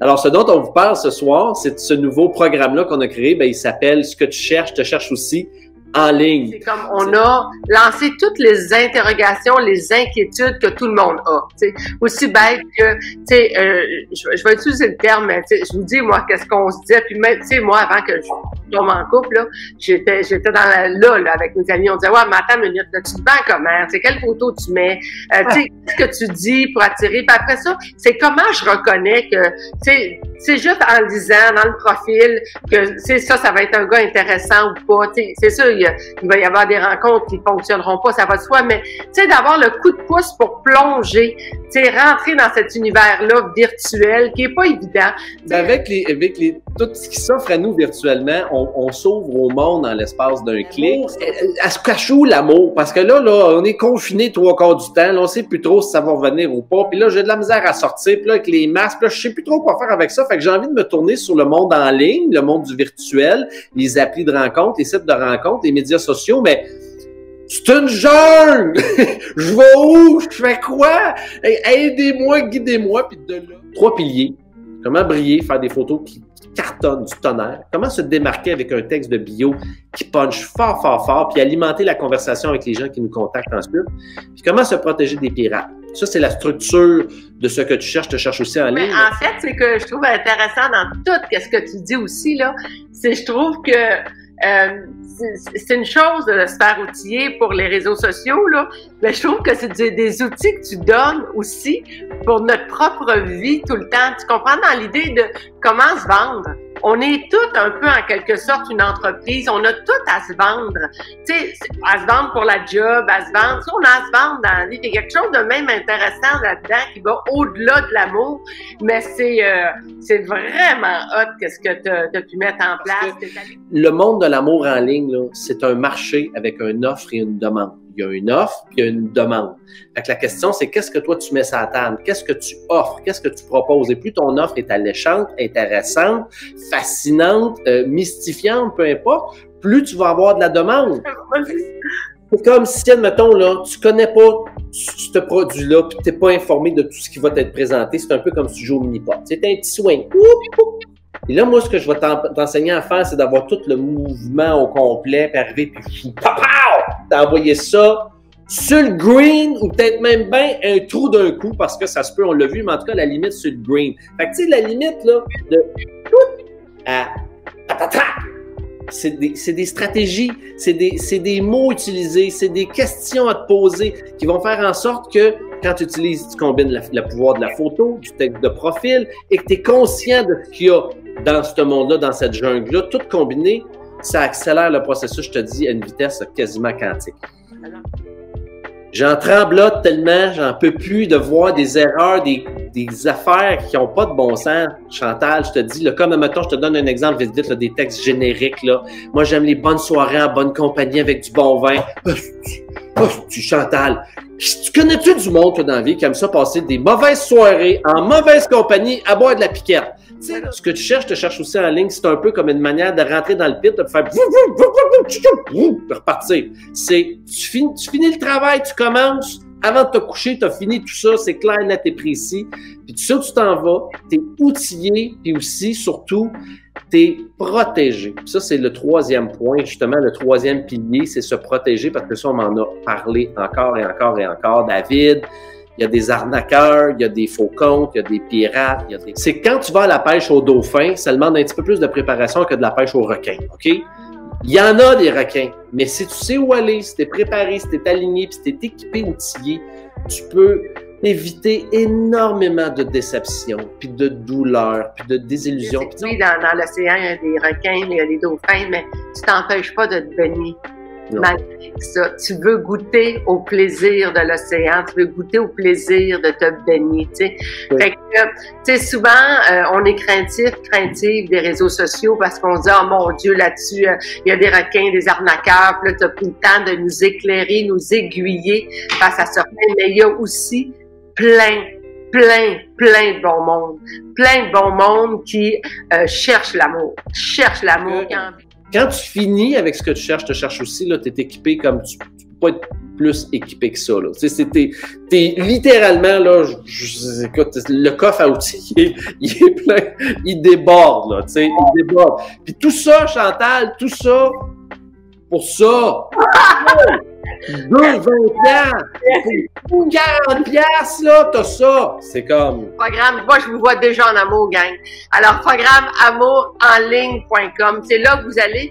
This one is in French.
Alors, ce dont on vous parle ce soir, c'est ce nouveau programme-là qu'on a créé. Ben, il s'appelle « Ce que tu cherches, te cherche aussi ». En ligne. C'est comme on a lancé toutes les interrogations, les inquiétudes que tout le monde a. T'sais. Aussi bête que, je vais utiliser le terme, mais je vous dis, moi, qu'est-ce qu'on se disait. Puis même, moi, avant que je tombe en couple, là, j'étais dans là, avec mes amis. On disait, ouais, mais attends une minute, là, tu te vends comment? Quelle photo tu mets? Qu'est-ce que tu dis pour attirer? Puis après ça, c'est comment je reconnais que, c'est juste en lisant dans le profil que, ça va être un gars intéressant ou pas. C'est sûr, il va y avoir des rencontres qui fonctionneront pas, ça va de soi, mais d'avoir le coup de pouce pour plonger, rentrer dans cet univers-là virtuel qui est pas évident. Avec tout ce qui s'offre à nous virtuellement, on s'ouvre au monde en l'espace d'un clic. Elle se cache où l'amour? Parce que là, on est confiné 3/4 du temps, là, on sait plus trop si ça va revenir ou pas, puis là, j'ai de la misère à sortir, puis là, avec les masques, là, je sais plus trop quoi faire avec ça, fait que j'ai envie de me tourner sur le monde en ligne, le monde du virtuel, les applis de rencontres, les sites de rencontres, les médias sociaux, mais c'est une jungle! Je vais où? Je fais quoi? Aidez-moi, guidez-moi, puis de là. 3 piliers. Comment briller, faire des photos qui cartonnent du tonnerre. Comment se démarquer avec un texte de bio qui punch fort, fort, fort, puis alimenter la conversation avec les gens qui nous contactent ensuite. Puis comment se protéger des pirates. Ça, c'est la structure de ce que tu cherches, te cherches aussi en ligne. Mais en fait, c'est que je trouve intéressant dans tout ce que tu dis aussi, là, je trouve que c'est une chose de se faire outiller pour les réseaux sociaux, là, mais je trouve que c'est des outils que tu donnes aussi pour notre propre vie tout le temps. Tu comprends dans l'idée de comment se vendre? On est tous un peu, en quelque sorte, une entreprise. On a tout à se vendre. Tu sais, à se vendre pour la job, à se vendre. On a à se vendre dans la vie. Il y a quelque chose de même intéressant là-dedans qui va au-delà de l'amour. Mais c'est vraiment hot qu'est-ce que tu as pu mettre en place. Le monde de l'amour en ligne, là, c'est un marché avec une offre et une demande. Il y a une offre, puis il y a une demande. Fait que la question, c'est qu'est-ce que toi, tu mets sur la table? Qu'est-ce que tu offres? Qu'est-ce que tu proposes? Et plus ton offre est alléchante, intéressante, fascinante, mystifiante, peu importe, plus tu vas avoir de la demande. C'est comme si, admettons, là, tu connais pas ce produit-là, puis tu n'es pas informé de tout ce qui va t'être présenté. C'est un peu comme si tu joues au mini-pot. C'est un petit swing. Et là, moi, ce que je vais t'enseigner à faire, c'est d'avoir tout le mouvement au complet, puis arriver, puis t'as envoyé ça sur le green, ou peut-être même bien un trou d'un coup, parce que ça se peut, on l'a vu, mais en tout cas, la limite sur le green. Fait que, tu sais, la limite, là, de à c'est des stratégies, c'est des mots utilisés, c'est des questions à te poser qui vont faire en sorte que quand tu utilises, tu combines le pouvoir de la photo, du texte de profil, et que tu es conscient de ce qu'il y a dans ce monde-là, dans cette jungle-là, tout combiné, ça accélère le processus, je te dis, à une vitesse quasiment quantique. J'en tremblote tellement, j'en peux plus de voir des erreurs, des affaires qui n'ont pas de bon sens. Chantal, je te dis, là, comme, mettons, je te donne un exemple vite vite, là, des textes génériques, là. Moi, j'aime les bonnes soirées en bonne compagnie avec du bon vin. Chantal, tu connais-tu du monde, toi, dans la vie, qui aime ça passer des mauvaises soirées en mauvaise compagnie à boire de la piquette? Tu sais, ce que tu cherches, te cherches aussi en ligne, c'est un peu comme une manière de rentrer dans le pit, de faire repartir. C'est, tu finis le travail, tu commences, avant de te coucher, tu as fini tout ça, c'est clair, net et précis. Puis tu sais où tu t'en vas, tu es outillé, puis aussi, surtout, tu es protégé. Puis ça, c'est le 3e point, justement, le 3e pilier, c'est se protéger, parce que ça, on m'en a parlé encore et encore et encore. David, il y a des arnaqueurs, il y a des faux comptes, il y a des pirates. C'est quand tu vas à la pêche au dauphin, ça demande un petit peu plus de préparation que de la pêche au requin, OK? Il y en a des requins, mais si tu sais où aller, si tu es préparé, si tu es aligné, puis si tu es équipé, outillé, tu peux éviter énormément de déceptions, puis de douleurs, puis de désillusions. Oui, dans l'océan, il y a des requins, il y a des dauphins, mais tu t'empêches pas de te baigner. Malgré ça, tu veux goûter au plaisir de l'océan, tu veux goûter au plaisir de te baigner, tu sais. Oui. Fait que, tu sais, souvent, on est craintif des réseaux sociaux parce qu'on se dit, oh mon Dieu, là-dessus, il y a des requins, des arnaqueurs, puis là, tu as pris le temps de nous éclairer, nous aiguiller face à certains, mais il y a aussi plein de bon monde. Plein de bon monde qui cherche l'amour, Quand tu finis avec ce que tu cherches, te cherches aussi, là, tu es équipé comme tu peux pas être plus équipé que ça, là. Tu sais, t'es littéralement, là, écoute, le coffre à outils, il est plein, il déborde, là, tu sais, il déborde. Puis tout ça, Chantal, tout ça, pour ça, 20 piastres, 40 piastres, là, t'as ça. C'est comme... Programme, moi, je vous vois déjà en amour, gang. Alors, programme amourenligne.com, c'est là que vous allez.